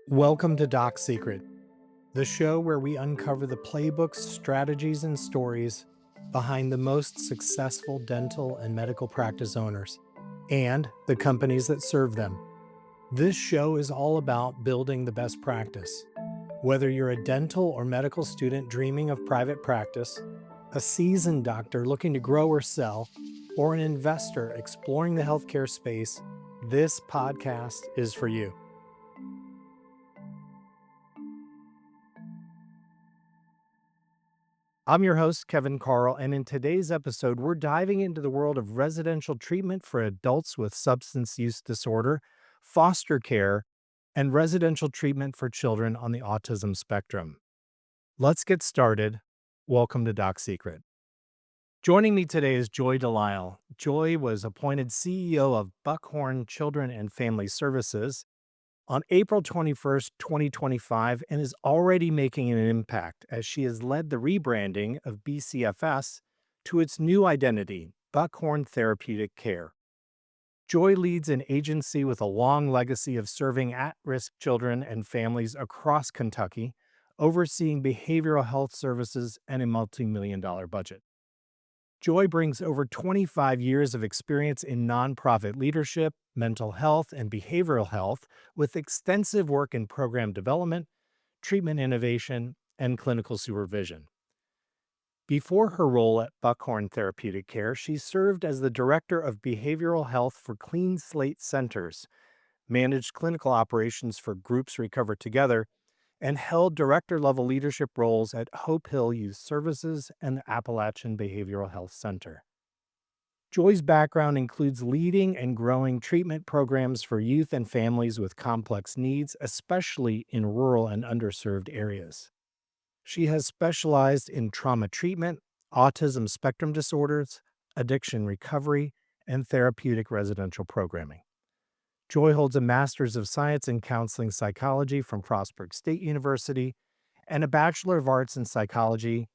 Welcome to Doc Secret, the show where we uncover the playbooks, strategies, and stories behind the most successful dental and medical practice owners and the companies that serve them. This show is all about building the best practice. Whether you're a dental or medical student dreaming of private practice, a seasoned doctor looking to grow or sell, or an investor exploring the healthcare space, this podcast is for you. I'm your host, Kevin Carl, and in today's episode, we're diving into the world of residential treatment for adults with substance use disorder, foster care, and residential treatment for children on the autism spectrum. Let's get started. Welcome to Doc Secret. Joining me today is Joy Delisle. Joy was appointed CEO of Buckhorn Children and Family Services on April 21st, 2025, and is already making an impact as she has led the rebranding of BCFS to its new identity, Buckhorn Therapeutic Care. Joy leads an agency with a long legacy of serving at-risk children and families across Kentucky, overseeing behavioral health services and a multi-million-dollar budget. Joy brings over 25 years of experience in nonprofit leadership, mental health, and behavioral health, with extensive work in program development, treatment innovation, and clinical supervision. Before her role at Buckhorn Therapeutic Care, she served as the Director of Behavioral Health for Clean Slate Centers, managed clinical operations for Groups Recover Together, and held director-level leadership roles at Hope Hill Youth Services and the Appalachian Behavioral Health Center. Joy's background includes leading and growing treatment programs for youth and families with complex needs, especially in rural and underserved areas. She has specialized in trauma treatment, autism spectrum disorders, addiction recovery, and therapeutic residential programming. Joy holds a Master's of Science in Counseling Psychology from Frostburg State University and a Bachelor of Arts in Psychology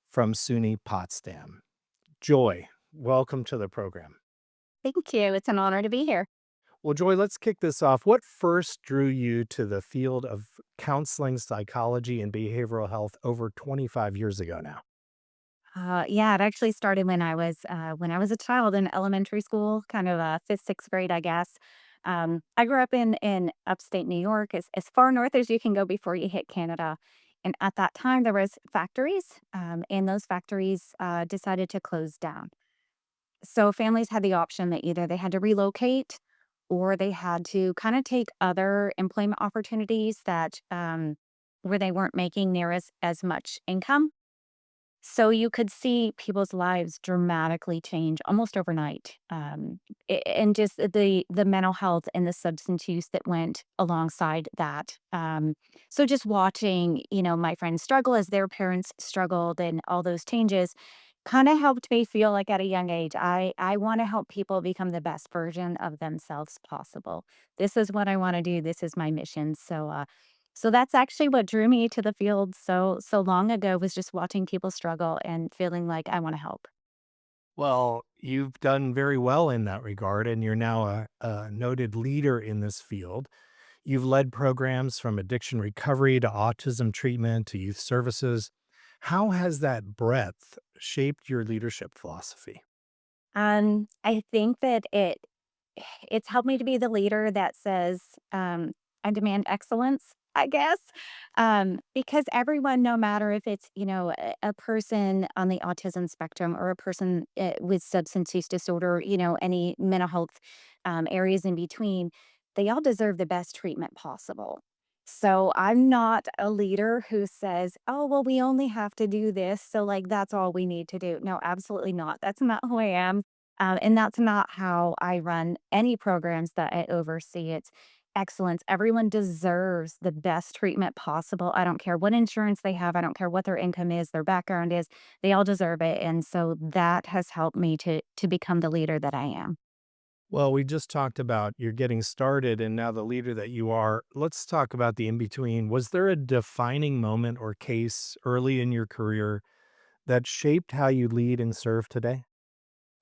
from SUNY Potsdam. Joy, welcome to the program. Thank you. It's an honor to be here. Well, Joy, let's kick this off. What first drew you to the field of counseling, psychology, and behavioral health over 25 years ago now? Yeah, it actually started when I was a child in elementary school, kind of fifth, sixth grade, I guess. I grew up in upstate New York, as far north as you can go before you hit Canada. And at that time, there was factories, and those factories decided to close down. So families had the option that either they had to relocate or they had to kind of take other employment opportunities that where they weren't making near as much income. So you could see people's lives dramatically change almost overnight, and just the mental health and the substance use that went alongside that. So just watching, my friends struggle as their parents struggled, and all those changes, kind of helped me feel like at a young age, I want to help people become the best version of themselves possible. This is what I want to do. This is my mission. So that's actually what drew me to the field so long ago, was just watching people struggle and feeling like I want to help. Well, you've done very well in that regard, and you're now a noted leader in this field. You've led programs from addiction recovery to autism treatment to youth services. How has that breadth shaped your leadership philosophy? I think that it's helped me to be the leader that says, I demand excellence, I guess. Because everyone, no matter if it's, a person on the autism spectrum or a person with substance use disorder, any mental health areas in between, they all deserve the best treatment possible. So I'm not a leader who says, oh, well, we only have to do this. So, like, that's all we need to do. No, absolutely not. That's not who I am. And that's not how I run any programs that I oversee. It's excellence. Everyone deserves the best treatment possible. I don't care what insurance they have. I don't care what their income is, their background is. They all deserve it. And so that has helped me to become the leader that I am. Well, we just talked about you're getting started and now the leader that you are. Let's talk about the in between. Was there a defining moment or case early in your career that shaped how you lead and serve today?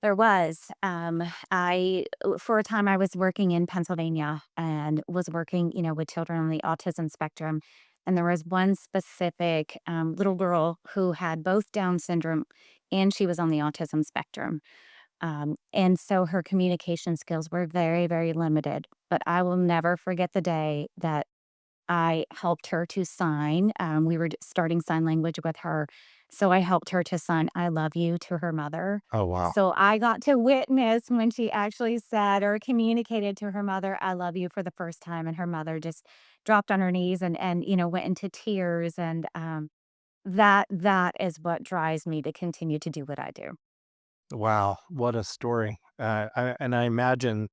There was. For a time, I was working in Pennsylvania and was working, with children on the autism spectrum. And there was one specific little girl who had both Down syndrome and she was on the autism spectrum. And so her communication skills were very, very limited. But I will never forget the day that I helped her to sign. We were starting sign language with her. So I helped her to sign I love you to her mother. Oh, wow. So I got to witness when she actually said or communicated to her mother, I love you for the first time. And her mother just dropped on her knees and went into tears. And that is what drives me to continue to do what I do. Wow, what a story. And I imagine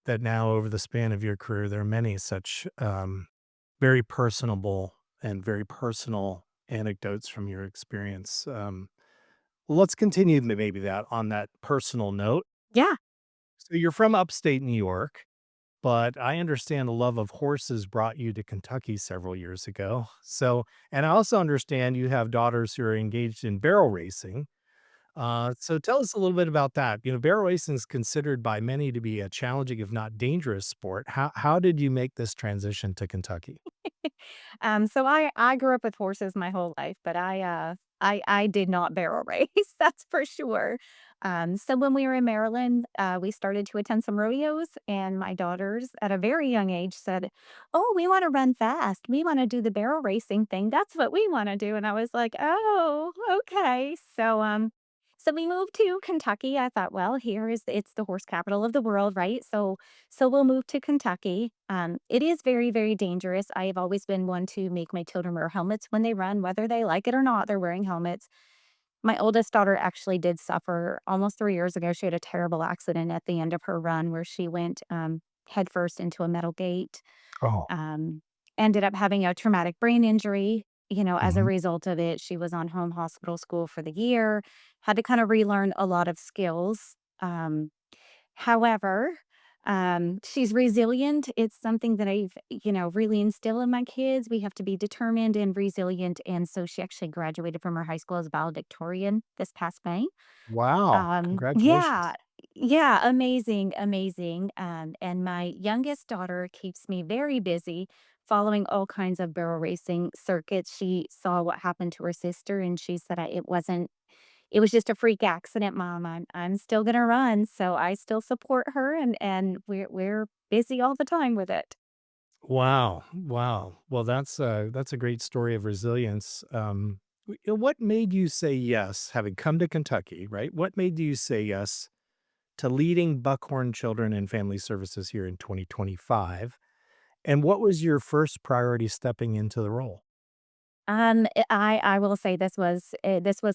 that now over the span of your career, there are many such very personable and very personal anecdotes from your experience. Let's continue maybe that on that personal note. Yeah. So you're from upstate New York, but I understand the love of horses brought you to Kentucky several years ago. So, and I also understand you have daughters who are engaged in barrel racing. So tell us a little bit about that. Barrel racing is considered by many to be a challenging, if not dangerous sport. How did you make this transition to Kentucky? So I grew up with horses my whole life, but I did not barrel race, that's for sure. So when we were in Maryland, we started to attend some rodeos, and my daughters at a very young age said, "Oh, we want to run fast. We want to do the barrel racing thing. That's what we want to do." And I was like, "Oh, okay." So we moved to Kentucky. I thought, well, it's the horse capital of the world, right? So we'll move to Kentucky. It is very, very dangerous. I have always been one to make my children wear helmets when they run, whether they like it or not, they're wearing helmets. My oldest daughter actually did suffer almost 3 years ago. She had a terrible accident at the end of her run where she went headfirst into a metal gate, Oh, um, ended up having a traumatic brain injury. As a mhm. result of it, she was on home hospital school for the year, had to kind of relearn a lot of skills. However, she's resilient. It's something that I've really instill in my kids. We have to be determined and resilient. And so she actually graduated from her high school as valedictorian this past May. Wow, Yeah, congratulations. yeah, amazing, amazing. And my youngest daughter keeps me very busy following all kinds of barrel racing circuits. She saw what happened to her sister, and she said, it was just a freak accident, mom. I'm still gonna run, so I still support her and we're busy all the time with it. Wow, wow. Well, that's a great story of resilience. What made you say yes, having come to Kentucky, right? What made you say yes to leading Buckhorn Children and Family Services here in 2025? And what was your first priority stepping into the role? I will say this was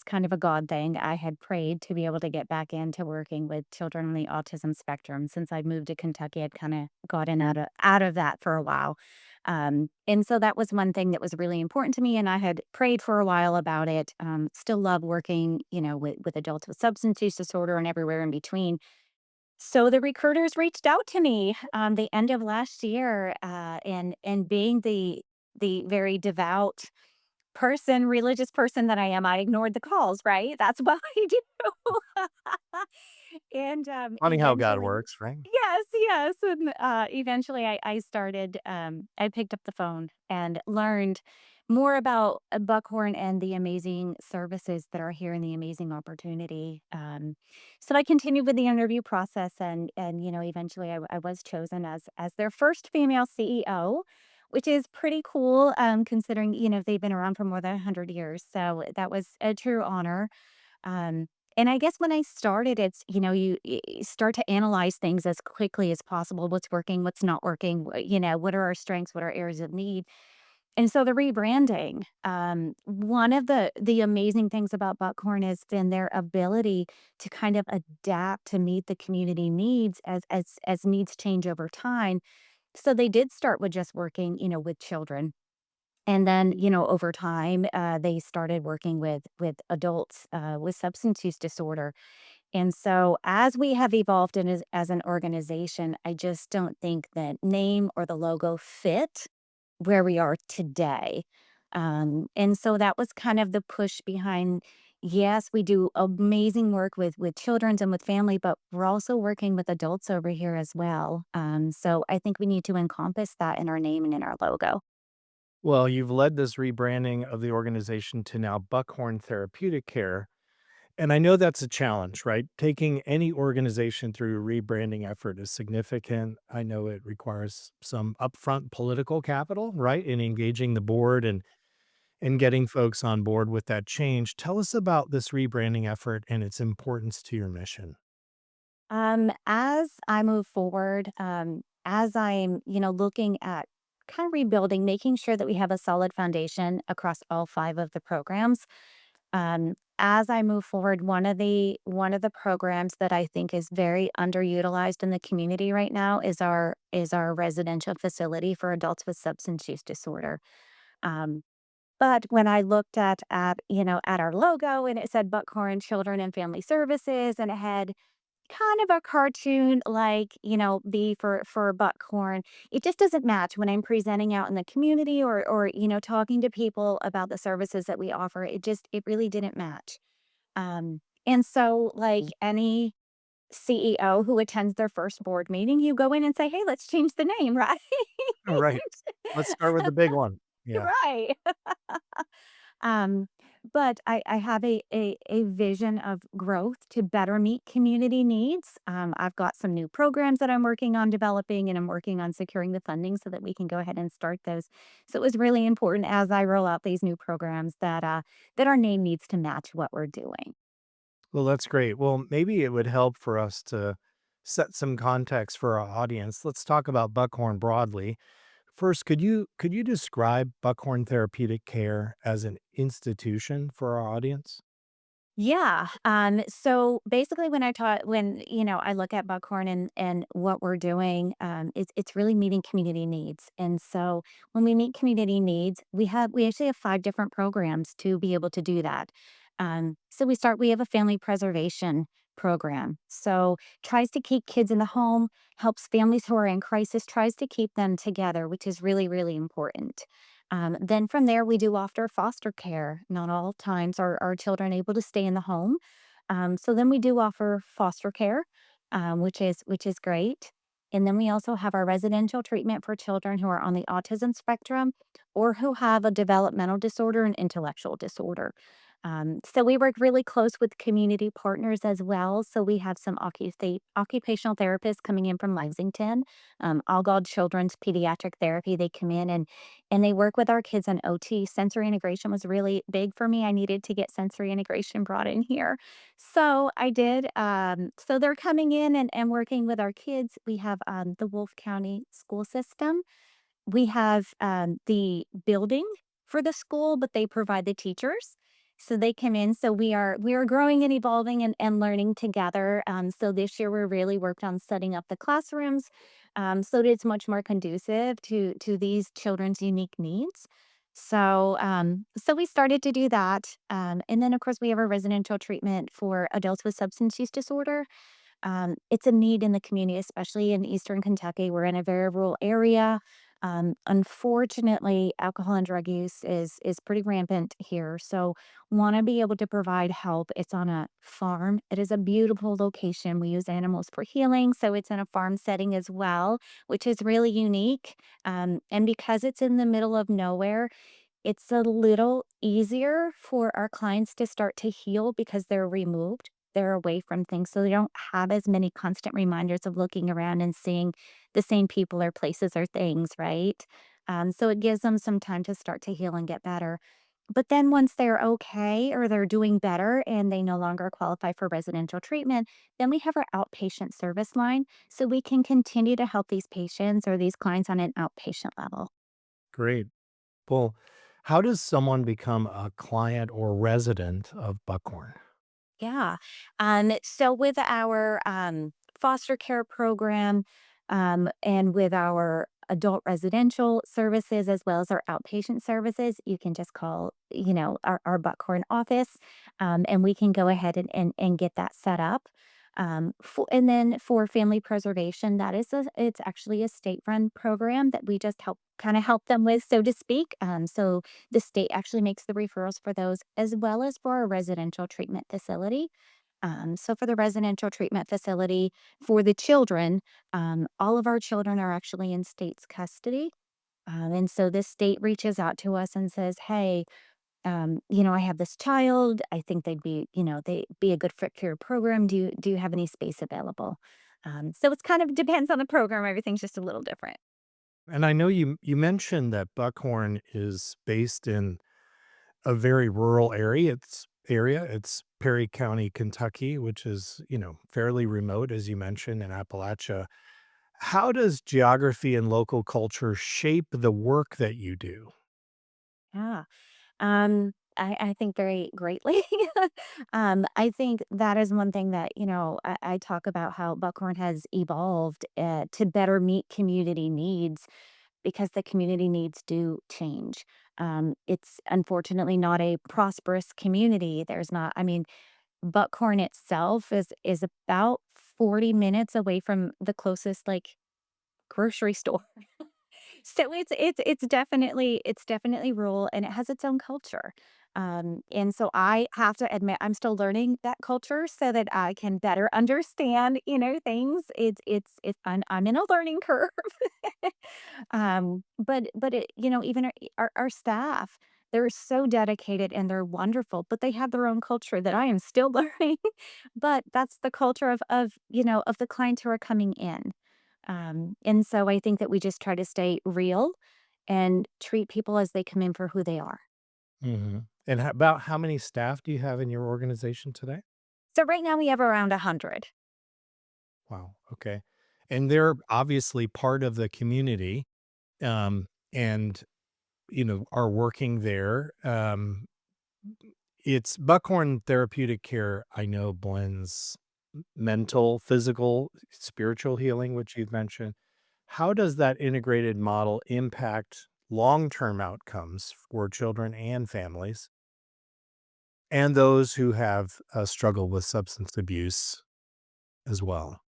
kind of a God thing. I had prayed to be able to get back into working with children on the autism spectrum. Since I moved to Kentucky, I'd kinda gotten out of that for a while. And so that was one thing that was really important to me, and I had prayed for a while about it. Still love working, with adults with substance use disorder and everywhere in between. So the recruiters reached out to me, the end of last year, and being the very devout religious person that I am, I ignored the calls, right? That's what I do. And, Funny how God eventually works, right? yes, yes, and, eventually I started, I picked up the phone and learned more about, Buckhorn and the amazing services that are here and the amazing opportunity. So I continued with the interview process and eventually I was chosen as their first female CEO, which is pretty cool, considering they've been around for more than 100 years. So that was a true honor. Um, and I guess when I started, you start to analyze things as quickly as possible. What's working, what's not working, what are our strengths, what are areas of need. And so the rebranding, one of the amazing things about Buckhorn has been their ability to kind of adapt to meet the community needs as needs change over time. So they did start with just working with children. And then over time, they started working with adults with substance use disorder. And so, as we have evolved in as an organization, I just don't think that name or the logo fit where we are today. And so that was kind of the push behind, Yes, we do amazing work with children's and with family, but we're also working with adults over here as well. So I think we need to encompass that in our name and in our logo. Well, you've led this rebranding of the organization to now Buckhorn Therapeutic Care. And I know that's a challenge, right? Taking any organization through a rebranding effort is significant. I know it requires some upfront political capital, right? In engaging the board and getting folks on board with that change. Tell us about this rebranding effort and its importance to your mission. As I move forward, as I'm, looking at kind of rebuilding, making sure that we have a solid foundation across all five of the programs. As I move forward, one of the programs that I think is very underutilized in the community right now is our residential facility for adults with substance use disorder. Um, but when I looked at our logo and it said Buckhorn Children and Family Services and it had kind of a cartoon like, B for buckhorn. It just doesn't match when I'm presenting out in the community or, talking to people about the services that we offer. It really didn't match. And so like any CEO who attends their first board meeting, you go in and say, "Hey, let's change the name," right? All right. Let's start with the big one. Yeah. Right. Um, but I have a vision of growth to better meet community needs. I've got some new programs that I'm working on developing, and I'm working on securing the funding so that we can go ahead and start those. So it was really important as I roll out these new programs that our name needs to match what we're doing. Well, that's great. Well, maybe it would help for us to set some context for our audience. Let's talk about Buckhorn broadly. First, could you describe Buckhorn Therapeutic Care as an institution for our audience? Yeah. So basically when I look at Buckhorn and what we're doing, it's really meeting community needs. And so when we meet community needs, we actually have five different programs to be able to do that. We have a family preservation program. So tries to keep kids in the home, helps families who are in crisis, tries to keep them together, which is really, really important. Then from there, we do offer foster care. Not all times are our children able to stay in the home. So then we do offer foster care, which is great. And then we also have our residential treatment for children who are on the autism spectrum or who have a developmental disorder and intellectual disorder. So we work really close with community partners as well. So we have some occupational therapists coming in from Lexington, Algod Children's Pediatric Therapy. They come in and they work with our kids on OT. Sensory integration was really big for me. I needed to get sensory integration brought in here. So I did. So they're coming in and working with our kids. We have the Wolfe County school system. We have the building for the school, but they provide the teachers. So they come in. So we are growing and evolving and learning together. So this year we're really worked on setting up the classrooms so that it's much more conducive to these children's unique needs. So we started to do that, and then of course we have a residential treatment for adults with substance use disorder. It's a need in the community, especially in Eastern Kentucky. We're in a very rural area. Unfortunately, alcohol and drug use is pretty rampant here. So, want to be able to provide help. It's on a farm. It is a beautiful location. We use animals for healing, so it's in a farm setting as well, which is really unique. And because it's in the middle of nowhere, it's a little easier for our clients to start to heal because they're removed. They're away from things, so they don't have as many constant reminders of looking around and seeing the same people or places or things, right? So it gives them some time to start to heal and get better. But then once they're okay or they're doing better and they no longer qualify for residential treatment, then we have our outpatient service line so we can continue to help these patients or these clients on an outpatient level. Great. Well, how does someone become a client or resident of Buckhorn? Yeah. So with our foster care program and with our adult residential services as well as our outpatient services, you can just call, our Buckhorn office and we can go ahead and get that set up. And then for family preservation, it's actually a state-run program that we just help them with, so to speak. So the state actually makes the referrals for those as well as for our residential treatment facility. So for the residential treatment facility for the children, all of our children are actually in state's custody. And so this state reaches out to us and says, "Hey, I have this child. I think they'd be a good fit for your program. Do you have any space available?" So it's kind of depends on the program. Everything's just a little different. And I know you mentioned that Buckhorn is based in a very rural area. It's Perry County, Kentucky, which is, fairly remote, as you mentioned, in Appalachia. How does geography and local culture shape the work that you do? Yeah. I think very greatly. I think that is one thing that, I talk about how Buckhorn has evolved to better meet community needs because the community needs do change. It's unfortunately not a prosperous community. I mean, Buckhorn itself is about 40 minutes away from the closest like grocery store. So it's definitely rural and it has its own culture. And so I have to admit I'm still learning that culture so that I can better understand, things. I'm in a learning curve. But even our staff, they're so dedicated and they're wonderful, but they have their own culture that I am still learning. But that's the culture of the clients who are coming in. And so I think that we just try to stay real and treat people as they come in for who they are. And about how many staff do you have in your organization today? So right now we have around 100. Wow. Okay. And they're obviously part of the community, and are working there. It's Buckhorn Therapeutic Care. I know blends mental, physical, spiritual healing, which you've mentioned. How does that integrated model impact long-term outcomes for children and families, and those who have struggled with substance abuse as well?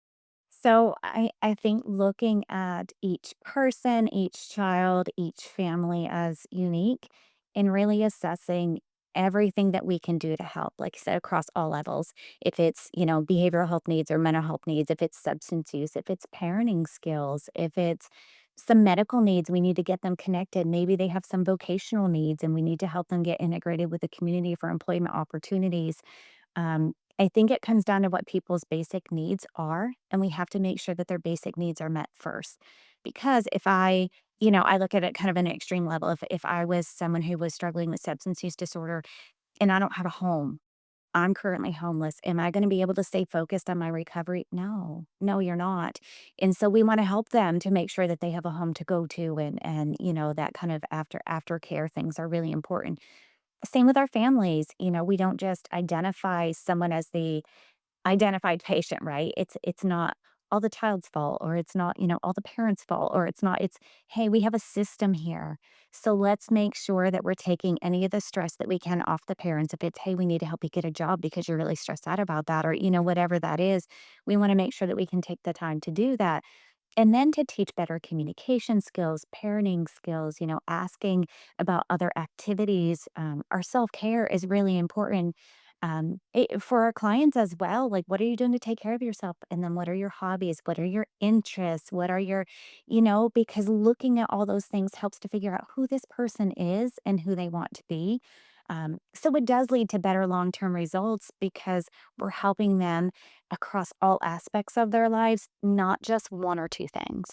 So I think looking at each person, each child, each family as unique and really assessing everything that we can do to help, like I said, across all levels. If it's, behavioral health needs or mental health needs, if it's substance use, if it's parenting skills, if it's some medical needs, we need to get them connected. Maybe they have some vocational needs and we need to help them get integrated with the community for employment opportunities. I think it comes down to what people's basic needs are, and we have to make sure that their basic needs are met first. Because I look at it kind of an extreme level. If I was someone who was struggling with substance use disorder and I don't have a home, I'm currently homeless. Am I going to be able to stay focused on my recovery? No, no, you're not. And so we want to help them to make sure that they have a home to go to and that kind of aftercare things are really important. Same with our families, we don't just identify someone as the identified patient, right? It's not all the child's fault or it's not, all the parents' fault or it's, hey, we have a system here. So let's make sure that we're taking any of the stress that we can off the parents. If it's, hey, we need to help you get a job because you're really stressed out about that or, whatever that is, we want to make sure that we can take the time to do that. And then to teach better communication skills, parenting skills, asking about other activities. Our self care is really important for our clients as well. Like, what are you doing to take care of yourself? And then what are your hobbies? What are your interests? What are because looking at all those things helps to figure out who this person is and who they want to be. So it does lead to better long term results because we're helping them across all aspects of their lives, not just one or two things.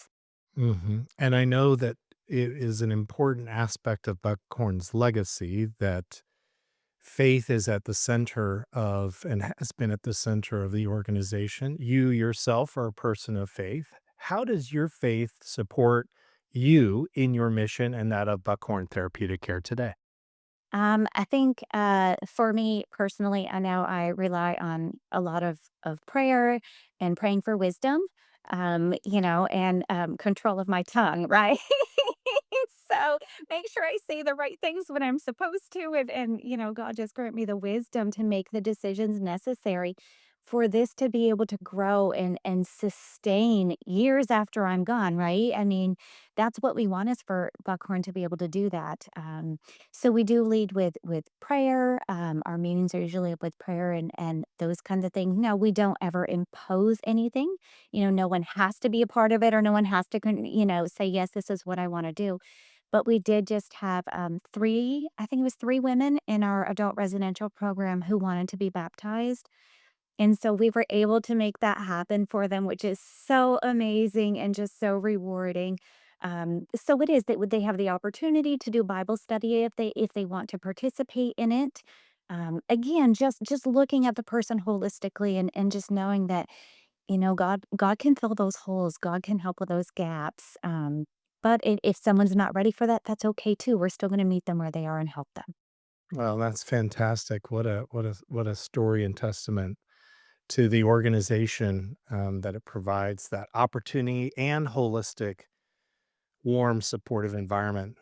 And I know that it is an important aspect of Buckhorn's legacy that faith is at the center of and has been at the center of the organization. You yourself are a person of faith. How does your faith support you in your mission and that of Buckhorn Therapeutic Care today? I think for me personally, I know I rely on a lot of prayer and praying for wisdom, and control of my tongue, right? So make sure I say the right things when I'm supposed to, and God just grant me the wisdom to make the decisions necessary. for this to be able to grow and sustain years after I'm gone, right? I mean, that's what we want is for Buckhorn to be able to do that. So we do lead with prayer. Our meetings are usually with prayer and those kinds of things. No, we don't ever impose anything. No one has to be a part of it, or no one has to, say yes, this is what I want to do. But we did just have three, I think it was three women in our adult residential program who wanted to be baptized. And so we were able to make that happen for them, which is so amazing and just so rewarding. So it is that would they have the opportunity to do Bible study if they want to participate in it. Again, just looking at the person holistically and just knowing that God can fill those holes. God can help with those gaps. But if someone's not ready for that, that's okay too. We're still going to meet them where they are and help them. Well, that's fantastic. What a story and testament to the organization, that it provides that opportunity and holistic, warm, supportive environment.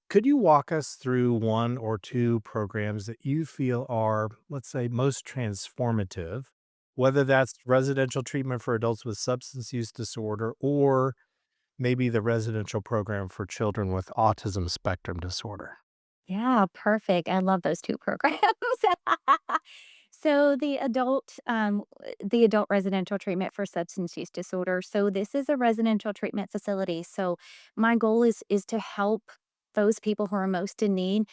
Could you walk us through one or two programs that you feel are, let's say, most transformative, whether that's residential treatment for adults with substance use disorder or maybe the residential program for children with autism spectrum disorder? Yeah, perfect. I love those 2 programs. So the adult residential treatment for substance use disorder. So this is a residential treatment facility. So my goal is to help those people who are most in need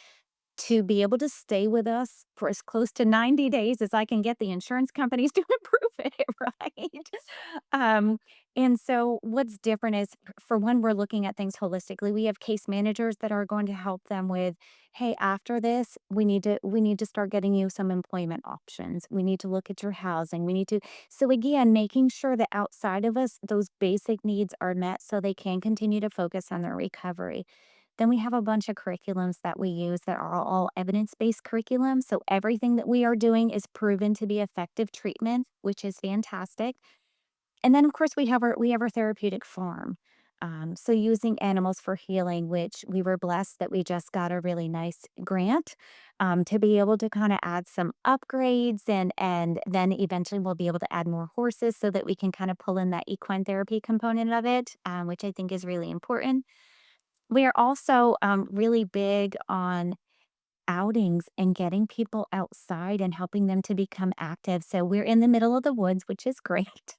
to be able to stay with us for as close to 90 days as I can get the insurance companies to approve it, right? Um, and so what's different is for one, we're looking at things holistically. We have case managers that are going to help them with, hey, after this, we need to start getting you some employment options. We need to look at your housing. We need to so again, making sure that outside of us, those basic needs are met so they can continue to focus on their recovery. Then we have a bunch of curriculums that we use that are all evidence-based curriculum. So everything that we are doing is proven to be effective treatment, which is fantastic. And then of course we have our therapeutic farm. So using animals for healing, which we were blessed that we just got a really nice grant to be able to kind of add some upgrades and then eventually we'll be able to add more horses so that we can kind of pull in that equine therapy component of it, which I think is really important. We are also, really big on outings and getting people outside and helping them to become active. So we're in the middle of the woods, which is great.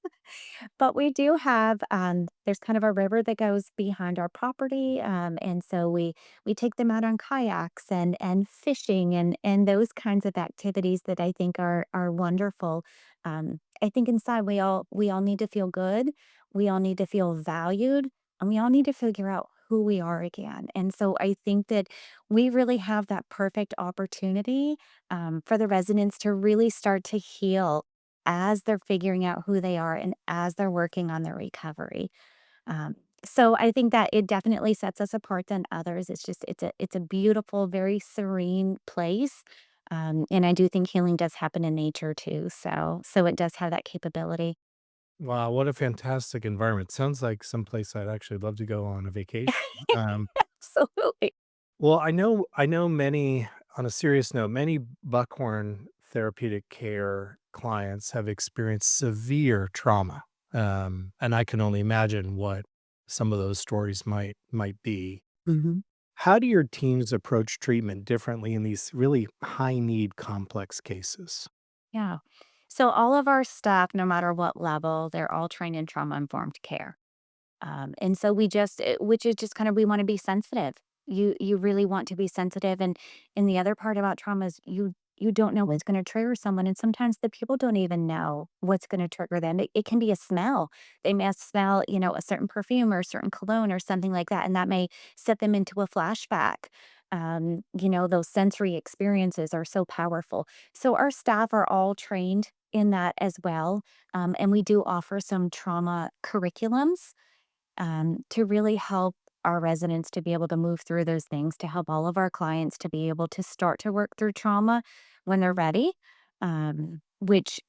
But we do have, there's kind of a river that goes behind our property, and so we take them out on kayaks and fishing and those kinds of activities that I think are wonderful. I think inside we all need to feel good, we all need to feel valued, and we all need to figure out who we are again. And so I think that we really have that perfect opportunity for the residents to really start to heal as they're figuring out who they are and as they're working on their recovery. Um, so I think that it definitely sets us apart than others. It's a beautiful, very serene place. And I do think healing does happen in nature too. So it does have that capability. Wow, what a fantastic environment. Sounds like someplace I'd actually love to go on a vacation. Um, Absolutely. well, I know many on a serious note, many Buckhorn Therapeutic Care clients have experienced severe trauma. And I can only imagine what some of those stories might be. Mhm. How do your teams approach treatment differently in these really high need complex cases? Yeah. So all of our staff, no matter what level, they're all trained in trauma informed care. And so which is just kind of we want to be sensitive. You really want to be sensitive, and the other part about trauma is you don't know what's going to trigger someone, and sometimes the people don't even know what's going to trigger them. It can be a smell. They may smell, a certain perfume or a certain cologne or something like that, and that may set them into a flashback. Those sensory experiences are so powerful. So our staff are all trained in that as well, and we do offer some trauma curriculums to really help our residents to be able to move through those things, to help all of our clients to be able to start to work through trauma when they're ready. Which,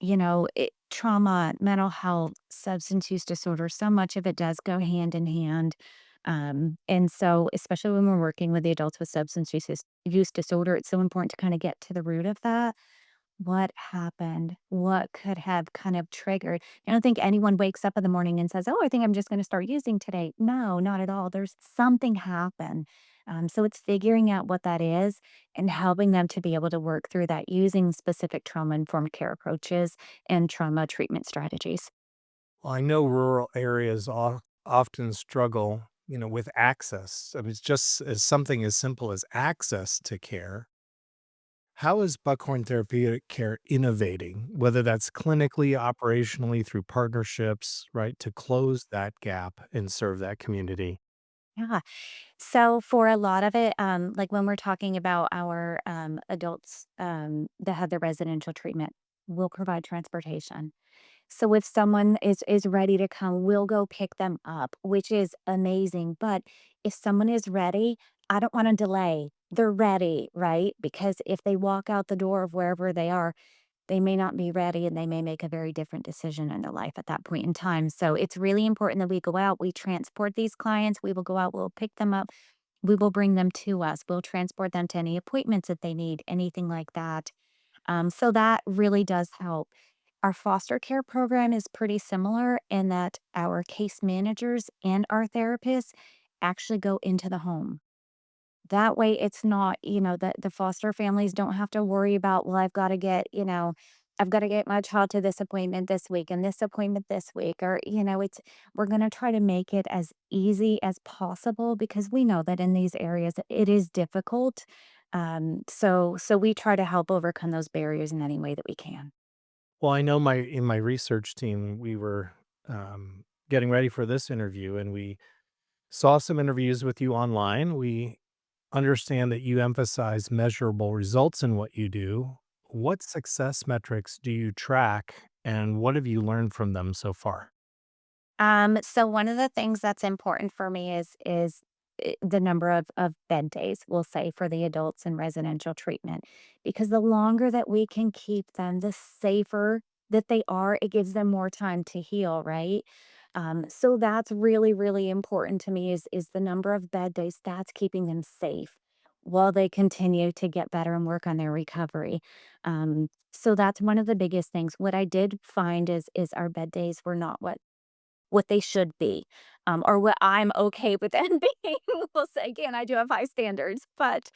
trauma, mental health, substance use disorder, so much of it does go hand in hand. And so, especially when we're working with the adults with substance use disorder, it's so important to kind of get to the root of that. What happened? What could have kind of triggered? I don't think anyone wakes up in the morning and says, "Oh, I think I'm just gonna start using today." No, not at all. There's something happen. So it's figuring out what that is and helping them to be able to work through that using specific trauma-informed care approaches and trauma treatment strategies. Well, I know rural areas often struggle, with access. I mean, it's just as something as simple as access to care. How is Buckhorn Therapeutic Care innovating, whether that's clinically, operationally, through partnerships, right, to close that gap and serve that community? Yeah. So for a lot of it, like when we're talking about our adults that have their residential treatment, we'll provide transportation. So if someone is ready to come, we'll go pick them up, which is amazing. But if someone is ready, I don't want to delay. They're ready, right? Because if they walk out the door of wherever they are, they may not be ready and they may make a very different decision in their life at that point in time. So it's really important that we go out, we transport these clients, we will go out, we'll pick them up, we will bring them to us, we'll transport them to any appointments that they need, anything like that. So that really does help. Our foster care program is pretty similar in that our case managers and our therapists actually go into the home. That way it's not, the foster families don't have to worry about, well, I've got to get my child to this appointment this week and this appointment this week. Or, we're going to try to make it as easy as possible because we know that in these areas it is difficult. So we try to help overcome those barriers in any way that we can. Well, I know my research team, we were getting ready for this interview and we saw some interviews with you online. We understand that you emphasize measurable results in what you do. What success metrics do you track and what have you learned from them so far? So one of the things that's important for me is the number of bed days, we'll say, for the adults in residential treatment, because the longer that we can keep them, the safer that they are. It gives them more time to heal, right? So that's really, really important to me is the number of bed days. That's keeping them safe while they continue to get better and work on their recovery. So that's one of the biggest things. What I did find is our bed days were not what they should be, or what I'm okay with them being. We'll say again, I do have high standards, but,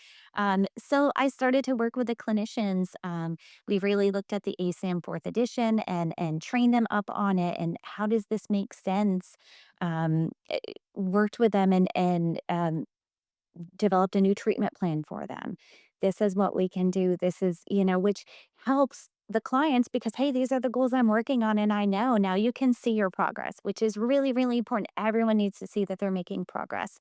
so I started to work with the clinicians. We really looked at the ASAM 4th edition and trained them up on it, and how does this make sense? Worked with them and developed a new treatment plan for them. This is what we can do. This is, which helps the clients because, hey, these are the goals I'm working on. And I know now you can see your progress, which is really, really important. Everyone needs to see that they're making progress.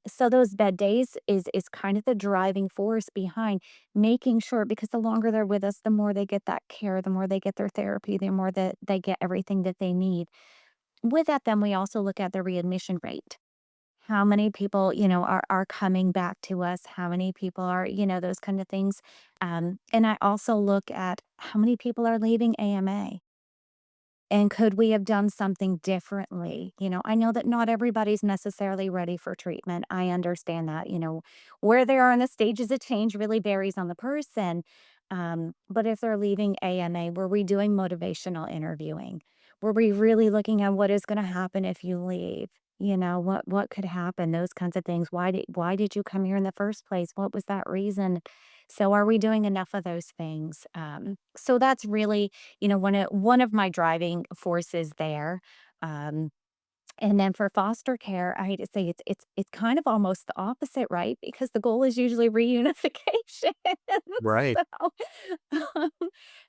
So those bed days is kind of the driving force behind making sure because the longer they're with us, the more they get that care, the more they get their therapy, the more that they get everything that they need. With that, then we also look at the readmission rate. How many people, are coming back to us? How many people are, those kind of things. And I also look at how many people are leaving AMA. And could we have done something differently? I know that not everybody's necessarily ready for treatment. I understand that, where they are in the stages of change really varies on the person. But if they're leaving AMA, were we doing motivational interviewing? Were we really looking at what is going to happen if you leave? What could happen? Those kinds of things. Why did you come here in the first place? What was that reason? So are we doing enough of those things? So that's really one of my driving forces there. Um, and then for foster care, I hate to say it's kind of almost the opposite, right? Because the goal is usually reunification. Right. So, um,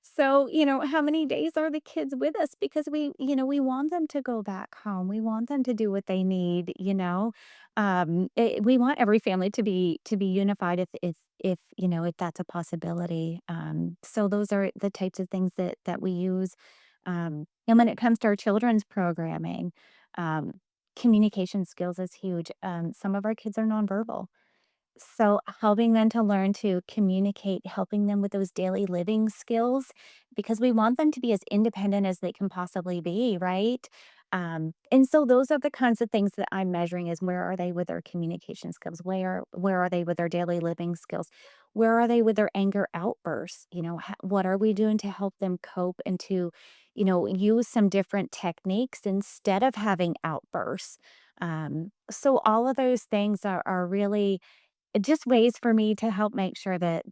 so how many days are the kids with us? Because we want them to go back home. We want them to do what they need. We want every family to be unified if that's a possibility. So those are the types of things that we use. And when it comes to our children's programming, um, communication skills is huge. Some of our kids are nonverbal. So helping them to learn to communicate, helping them with those daily living skills, because we want them to be as independent as they can possibly be, right? And so those are the kinds of things that I'm measuring is where are they with their communication skills? Where are they with their daily living skills? Where are they with their anger outbursts? What are we doing to help them cope and to, use some different techniques instead of having outbursts? So all of those things are really just ways for me to help make sure that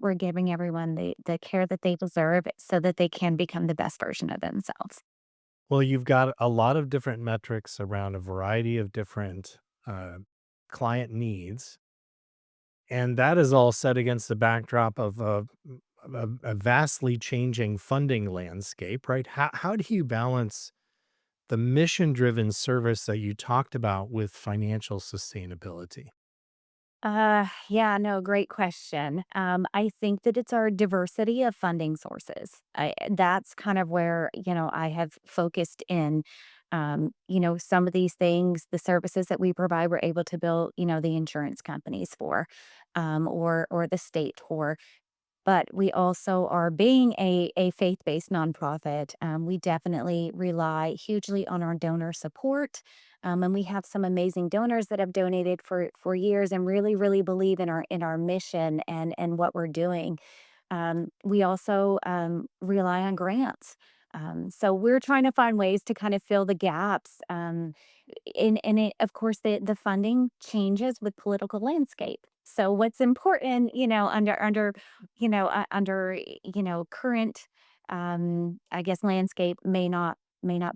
we're giving everyone the care that they deserve so that they can become the best version of themselves. Well, you've got a lot of different metrics around a variety of different uh, client needs. And that is all set against the backdrop of a vastly changing funding landscape, right? How do you balance the mission driven service that you talked about with financial sustainability? Yeah, no, great question. I think that it's our diversity of funding sources. That's kind of where, I have focused in. Some of these things, the services that we provide, we're able to bill, the insurance companies for, or the state for. But we also are being a faith-based nonprofit, we definitely rely hugely on our donor support, and we have some amazing donors that have donated for years and really, really believe in our mission and what we're doing. We also, rely on grants. So we're trying to find ways to kind of fill the gaps, and it of course, the funding changes with political landscape. So what's important, current, I guess, landscape may not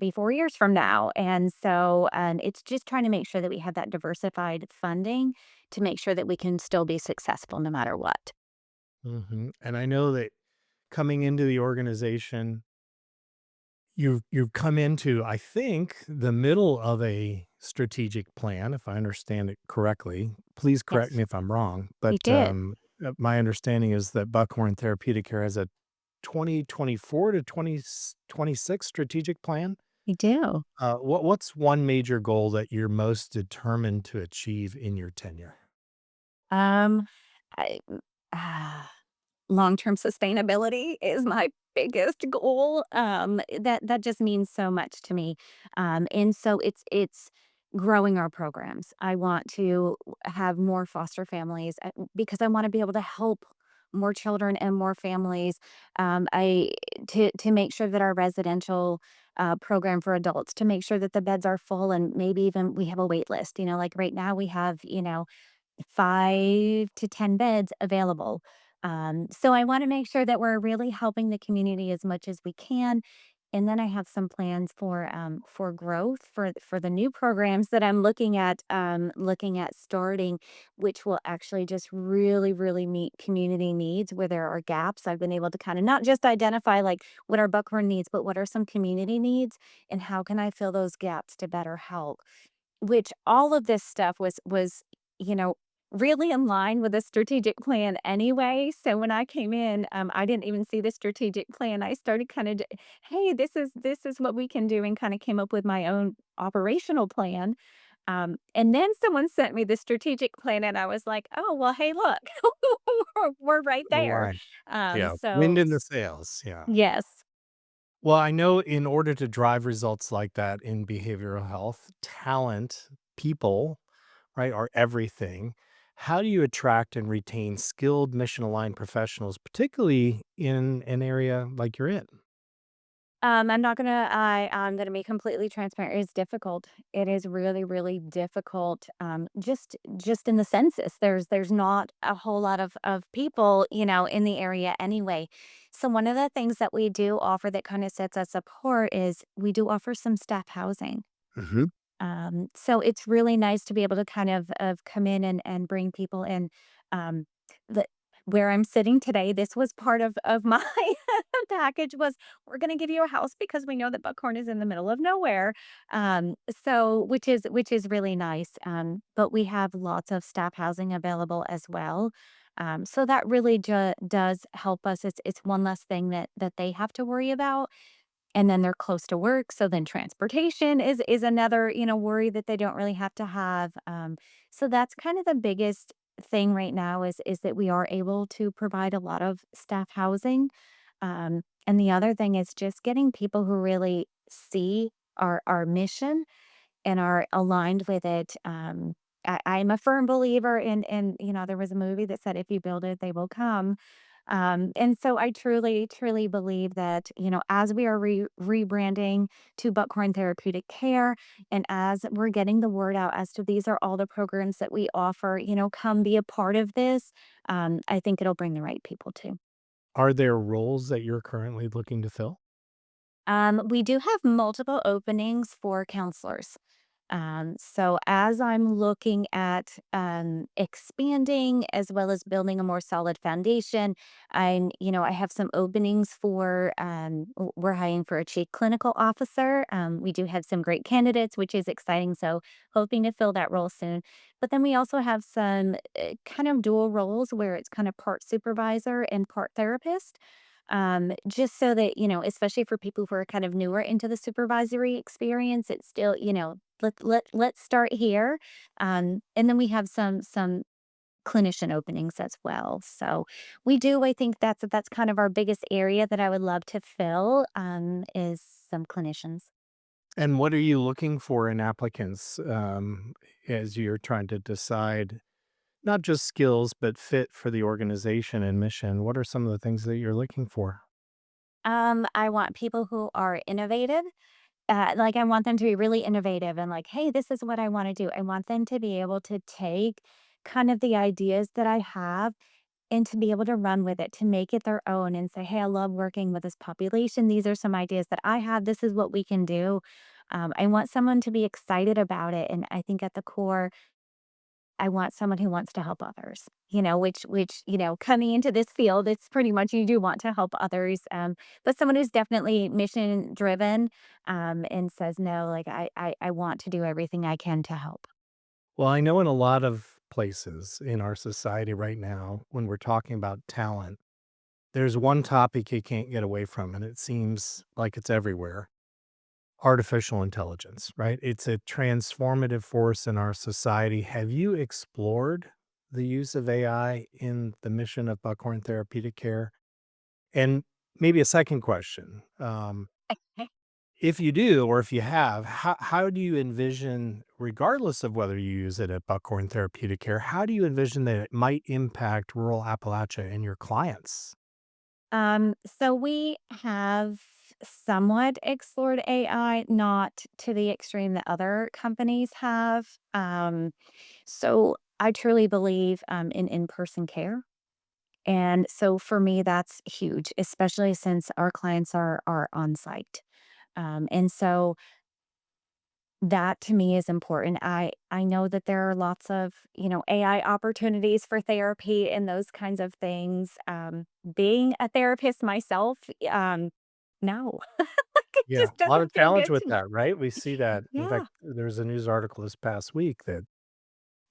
be 4 years from now, and so, it's just trying to make sure that we have that diversified funding to make sure that we can still be successful no matter what. And I know that coming into the organization, you've come into, I think, the middle of a strategic plan, if I understand it correctly. Please correct Yes, me if I'm wrong, we but did. my understanding is that Buckhorn Therapeutic Care has a 2024 to 2026 strategic plan. We do. What's one major goal that you're most determined to achieve in your tenure? Um, I ah. Long-term sustainability is my biggest goal, that just means so much to me, and so it's growing our programs. I want to have more foster families, because I wanna be able to help more children and more families, I to make sure that our residential, program for adults, to make sure that the beds are full and maybe even we have a wait list, like, right now we have, 5 to 10 beds available. So I want to make sure that we're really helping the community as much as we can. And then I have some plans for growth for the new programs that I'm looking at starting, which will actually just really, really meet community needs where there are gaps. I've been able to kind of not just identify like what are Buckhorn needs, but what are some community needs and how can I fill those gaps to better help. Which all of this stuff was, you know, really in line with the strategic plan anyway, so when I came in, I didn't even see the strategic plan, I started kinda "Hey, this is what we can do," and kinda came up with my own operational plan, and then someone sent me the strategic plan, and I was like, "Oh, well, hey, look, we're right there." Right. Um, Yeah. Wind so in the s sails. Yeah. Yes. Well, I know in order to drive results like that in behavioral health, talent, people, right, are everything. How do you attract and retain skilled mission aligned professionals, particularly in an area like you're in? I'm gonna be completely transparent. It's difficult. It is really, really difficult. Just in the census, there's not a whole lot of people, in the area anyway. So one of the things that we do offer that kind of sets us apart is we do offer some staff housing. Hmm. So it's really nice to be able to kind of come in and bring people in. Um, the where I'm sitting today, this was part of my package was we're going to give you a house because we know that Buckhorn is in the middle of nowhere. So which is really nice. But we have lots of staff housing available as well. So that really does help us. It's one less thing that they have to worry about and then they're close to work, so then transportation is another, worry that they don't really have to have, so that's kind of the biggest thing right now is that we are able to provide a lot of staff housing, and the other thing is just getting people who really see our mission and are aligned with it. I'm a firm believer in, there was a movie that said, if you build it, they will come. And so I truly, truly believe that, as we are rebranding to Buckhorn Therapeutic Care, and as we're getting the word out as to these are all the programs that we offer, come be a part of this, I think it'll bring the right people too. Are there roles that you're currently looking to fill? We do have multiple openings for counselors. So as I'm looking at expanding as well as building a more solid foundation, I have some openings for, we're hiring for a chief clinical officer. We do have some great candidates, which is exciting. So hoping to fill that role soon. But then we also have some kind of dual roles where it's kind of part supervisor and part therapist. Just so that, especially for people who are kind of newer into the supervisory experience, it's still, let's start here. And then we have some clinician openings as well. So we do, I think that's kind of our biggest area that I would love to fill, is some clinicians. And what are you looking for in applicants, as you're trying to decide not just skills, but fit for the organization and mission? What are some of the things that you're looking for? I want people who are innovative. Like, I want them to be really innovative and like, hey, this is what I want to do. I want them to be able to take kind of the ideas that I have and to be able to run with it, to make it their own and say, hey, I love working with this population. These are some ideas that I have. This is what we can do. I want someone to be excited about it. And I think at the core, I want someone who wants to help others, which, coming into this field, it's pretty much you do want to help others. But someone who's definitely mission driven, and says, no, like I want to do everything I can to help. Well, I know in a lot of places in our society right now, when we're talking about talent, there's one topic you can't get away from, and it seems like it's everywhere: artificial intelligence, right? It's a transformative force in our society. Have you explored the use of AI in the mission of Buckhorn Therapeutic Care? And maybe a second question. If you do, or if you have, how do you envision, regardless of whether you use it at Buckhorn Therapeutic Care, how do you envision that it might impact rural Appalachia and your clients? So we have somewhat explored AI, not to the extreme that other companies have. So I truly believe in person care. And so for me, that's huge, especially since our clients are on site. And so that to me is important. I know that there are lots of, AI opportunities for therapy and those kinds of things. Being a therapist myself, no, it Yeah, just a lot of doesn't feel challenge good with to me. that, right? We see that. In Yeah, fact, there was a news article this past week that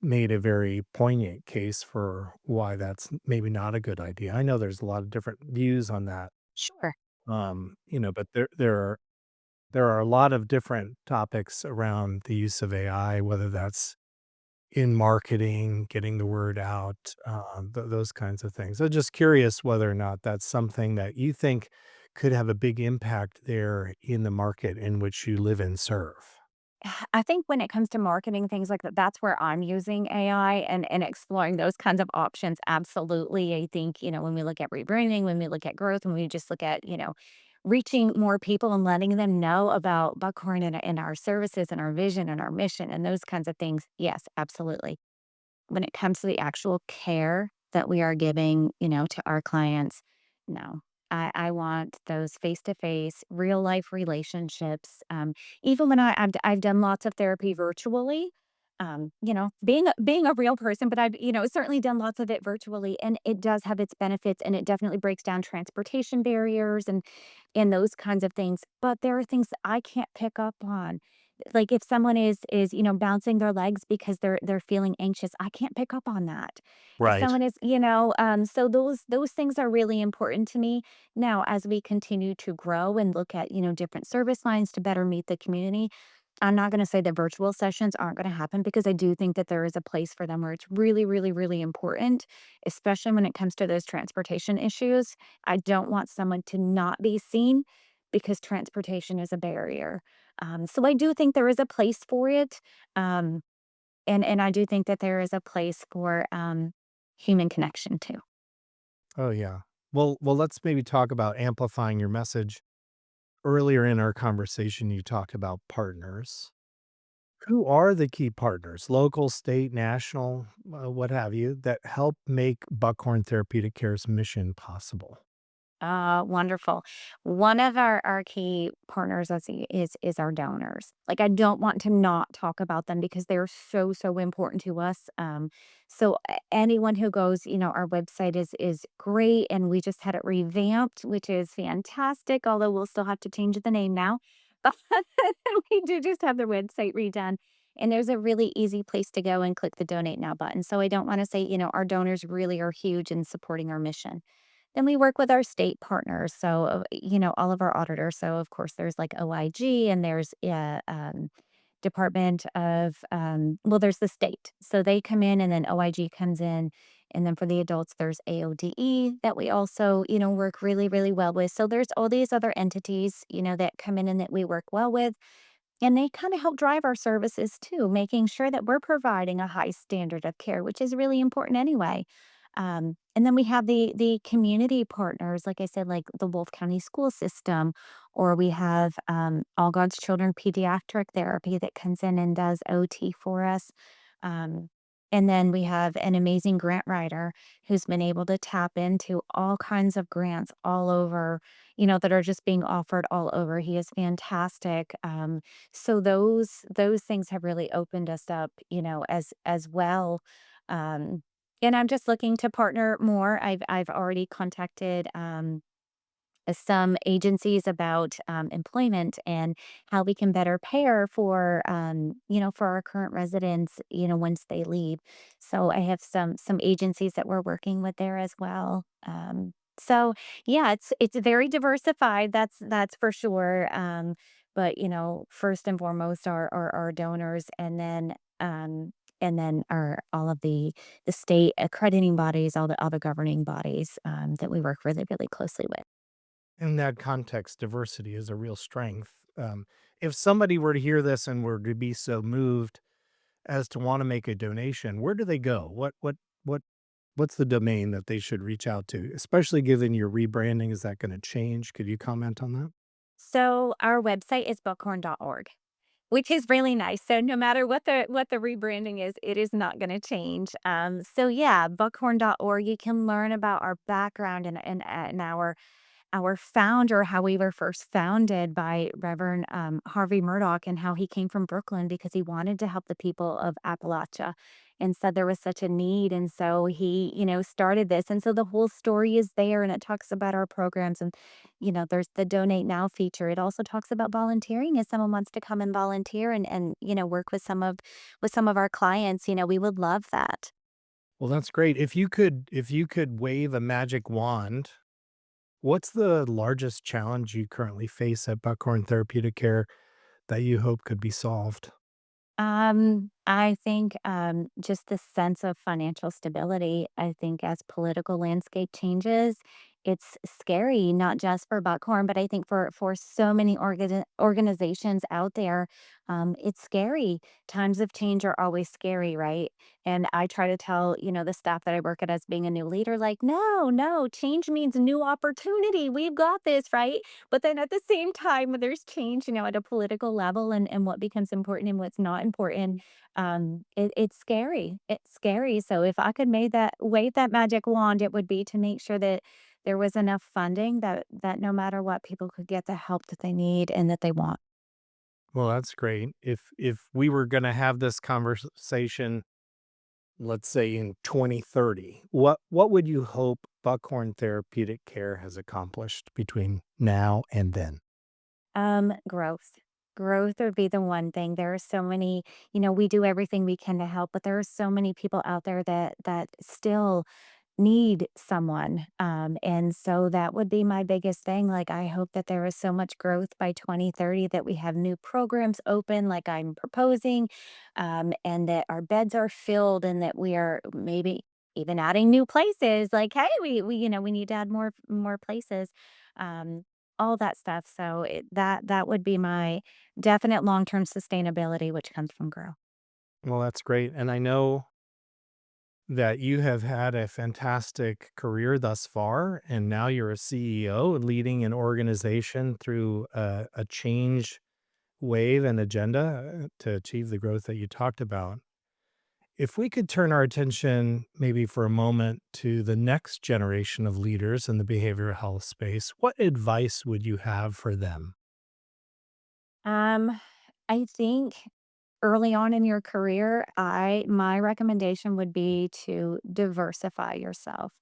made a very poignant case for why that's maybe not a good idea. I know there's a lot of different views on that. sure. But there are a lot of different topics around the use of AI, whether that's in marketing, getting the word out, those kinds of things. So just curious whether or not that's something that you think could have a big impact there in the market in which you live and serve. I think when it comes to marketing, things like that, that's where I'm using AI and exploring those kinds of options. Absolutely. I think, when we look at rebranding, when we look at growth, when we just look at, reaching more people and letting them know about Buckhorn and our services and our vision and our mission and those kinds of things. Yes, absolutely. When it comes to the actual care that we are giving, to our clients, no. I want those face-to-face, real life relationships. Even when I've done lots of therapy virtually, being a real person, but I've, certainly done lots of it virtually, and it does have its benefits, and it definitely breaks down transportation barriers and those kinds of things. But there are things that I can't pick up on, like, if someone is, bouncing their legs because they're feeling anxious, I can't pick up on that. If Right. someone is, so those things are really important to me. Now, as we continue to grow and look at, different service lines to better meet the community, I'm not gonna say that virtual sessions aren't gonna happen because I do think that there is a place for them where it's really, really, really important, especially when it comes to those transportation issues. I don't want someone to not be seen because transportation is a barrier. So I do think there is a place for it. Um, and I do think that there is a place for human connection too. Oh, yeah. Well, let's maybe talk about amplifying your message. Earlier in our conversation, you talked about partners. Who are the key partners, local, state, national, what have you, that help make Buckhorn Therapeutic Care's mission possible? Wonderful. One of our key partners, let's see, is our donors. Like, I don't want to not talk about them because they're so, so important to us. So anyone who goes, our website is great, and we just had it revamped, which is fantastic. Although we'll still have to change the name now, but we do just have the website redone. And there's a really easy place to go and click the donate now button. So I don't want to say, our donors really are huge in supporting our mission. Then we work with our state partners, so, all of our auditors. So, of course, there's, like, OIG and there's, Department of, well, there's the state. So they come in and then OIG comes in, and then for the adults, there's AODE that we also, work really, really well with. So there's all these other entities, that come in and that we work well with. And they kind of help drive our services too, making sure that we're providing a high standard of care, which is really important anyway. And then we have the community partners, like I said, like the Wolf County School System, or we have All God's Children Pediatric Therapy that comes in and does OT for us. Um, and then we have an amazing grant writer who's been able to tap into all kinds of grants all over, that are just being offered all over. He is fantastic. So those things have really opened us up, as well. Um, and I'm just looking to partner more. I've already contacted some agencies about employment and how we can better pair for for our current residents, once they leave. So I have some agencies that we're working with there as well. So yeah, it's very diversified. That's for sure. But first and foremost are our donors, and then are all of the state accrediting bodies, all the other governing bodies that we work really, really closely with. In that context, diversity is a real strength. If somebody were to hear this and were to be so moved as to want to make a donation, where do they go? What what's the domain that they should reach out to? Especially given your rebranding, is that going to change? Could you comment on that? So our website is buckhorn.org, which is really nice. So no matter what the rebranding is, it is not going to change. So yeah, buckhorn.org. You can learn about our background and our founder, how we were first founded by Reverend Harvey Murdoch, and how he came from Brooklyn because he wanted to help the people of Appalachia and said there was such a need. And so he, started this. And so the whole story is there, and it talks about our programs. And, there's the Donate Now feature. It also talks about volunteering if someone wants to come and volunteer and work with some of our clients. We would love that. Well, that's great. If you could wave a magic wand, what's the largest challenge you currently face at Buckhorn Therapeutic Care that you hope could be solved? I think, just the sense of financial stability. I think as political landscape changes, it's scary, not just for Buckhorn, but I think for so many organizations out there, it's scary. Times of change are always scary, right? And I try to tell, the staff that I work at as being a new leader, like, no, no, change means new opportunity. We've got this, right? But then at the same time, when there's change, at a political level and what becomes important and what's not important, it's scary. It's scary. So if I could wave that magic wand, it would be to make sure that there was enough funding that no matter what, people could get the help that they need and that they want. Well, that's great. If we were gonna have this conversation, let's say in 2030, what would you hope Buckhorn Therapeutic Care has accomplished between now and then? Growth. Growth would be the one thing. There are so many, we do everything we can to help, but there are so many people out there that still need someone. And so that would be my biggest thing. Like, I hope that there is so much growth by 2030 that we have new programs open, like I'm proposing, and that our beds are filled and that we are maybe even adding new places. Like, hey, we need to add more places. Um, all that stuff. So that would be my definite long-term sustainability, which comes from growth. Well, that's great. And I know that you have had a fantastic career thus far, and now you're a CEO leading an organization through a change wave and agenda to achieve the growth that you talked about. If we could turn our attention maybe for a moment to the next generation of leaders in the behavioral health space, what advice would you have for them? Um, I think early on in your career, I my recommendation would be to diversify yourself.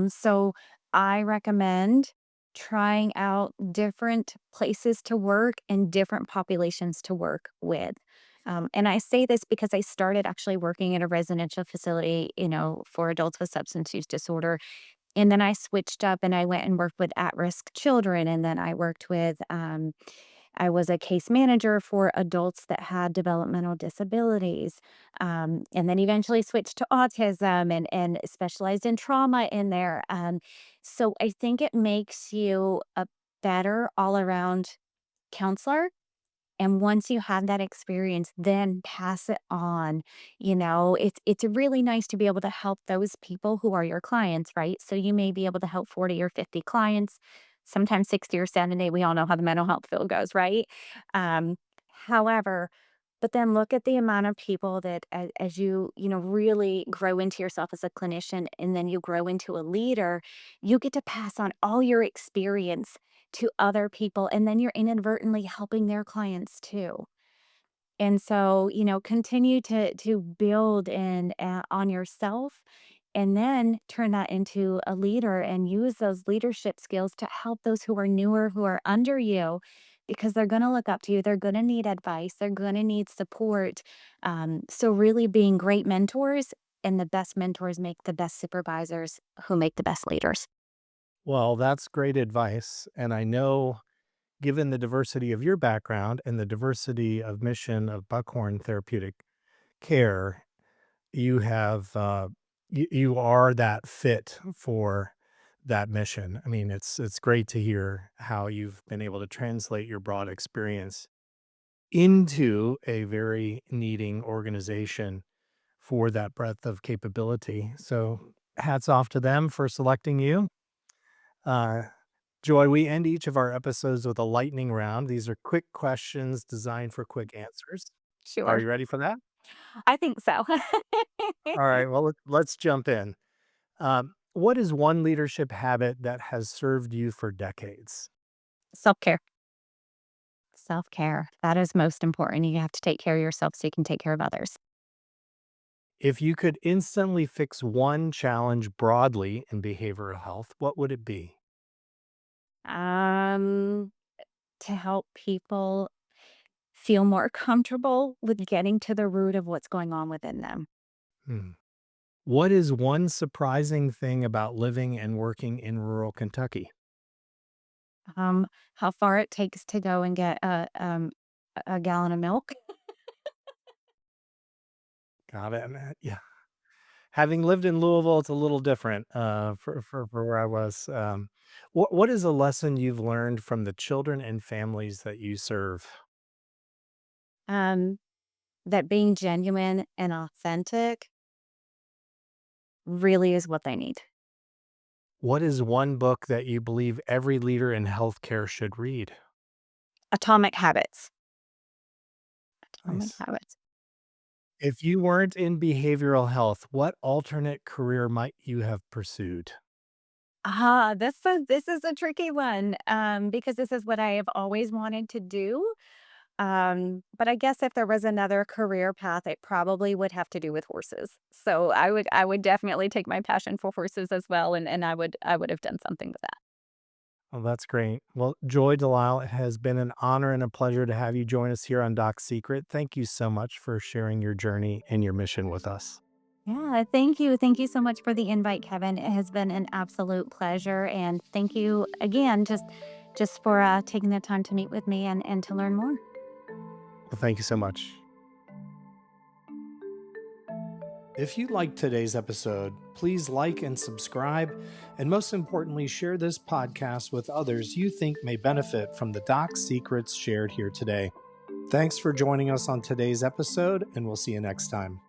So I recommend trying out different places to work and different populations to work with. And I say this because I started actually working at a residential facility, for adults with substance use disorder. And then I switched up and I went and worked with at-risk children, and then I worked with, I was a case manager for adults that had developmental disabilities, and then eventually switched to autism and specialized in trauma in there. So I think it makes you a better all-around counselor, and once you have that experience, then pass it on. It's really nice to be able to help those people who are your clients, right? So you may be able to help 40 or 50 clients, sometimes 60 or 70. We all know how the mental health field goes, right? Um, However, but then look at the amount of people that as you really grow into yourself as a clinician and then you grow into a leader, you get to pass on all your experience to other people, and then you're inadvertently helping their clients too. And so, continue to build on yourself, and then turn that into a leader and use those leadership skills to help those who are newer, who are under you, because they're going to look up to you. They're going to need advice. They're going to need support. So, really being great mentors, and the best mentors make the best supervisors who make the best leaders. Well, that's great advice. And I know, given the diversity of your background and the diversity of mission of Buckhorn Therapeutic Care, you have you are that fit for that mission. I mean, it's great to hear how you've been able to translate your broad experience into a very needing organization for that breadth of capability. So, hats off to them for selecting you. Uh, Joy, we end each of our episodes with a lightning round. These are quick questions designed for quick answers. Are Sure. you ready for that? I think so. All right. Well, let's jump in. What is one leadership habit that has served you for decades? Self care. Self care. That is most important. You have to take care of yourself so you can take care of others. If you could instantly fix one challenge broadly in behavioral health, what would it be? Um, to help people feel more comfortable with getting to the root of what's going on within them. Hmm. What is one surprising thing about living and working in rural Kentucky? How far it takes to go and get a gallon of milk. Got it. Yeah. Having lived in Louisville, it's a little different for where I was. What is a lesson you've learned from the children and families that you serve? Um, that being genuine and authentic really is what they need. What is one book that you believe every leader in healthcare should read? Atomic habits. Atomic Nice. habits. If you weren't in behavioral health, what alternate career might you have pursued? This is a tricky one, because this is what I have always wanted to do. But I guess if there was another career path, it probably would have to do with horses. So I would definitely take my passion for horses as well, and I would have done something with that. Well, that's great. Well, Joy Delisle, it has been an honor and a pleasure to have you join us here on Doc Secret. Thank you so much for sharing your journey and your mission with us. Yeah, thank you. Thank you so much for the invite, Kevin. It has been an absolute pleasure, and thank you again, just for taking the time to meet with me and to learn more. Well, thank you so much. If you liked today's episode, please like and subscribe, and most importantly, share this podcast with others you think may benefit from the doc secrets shared here today. Thanks for joining us on today's episode, and we'll see you next time.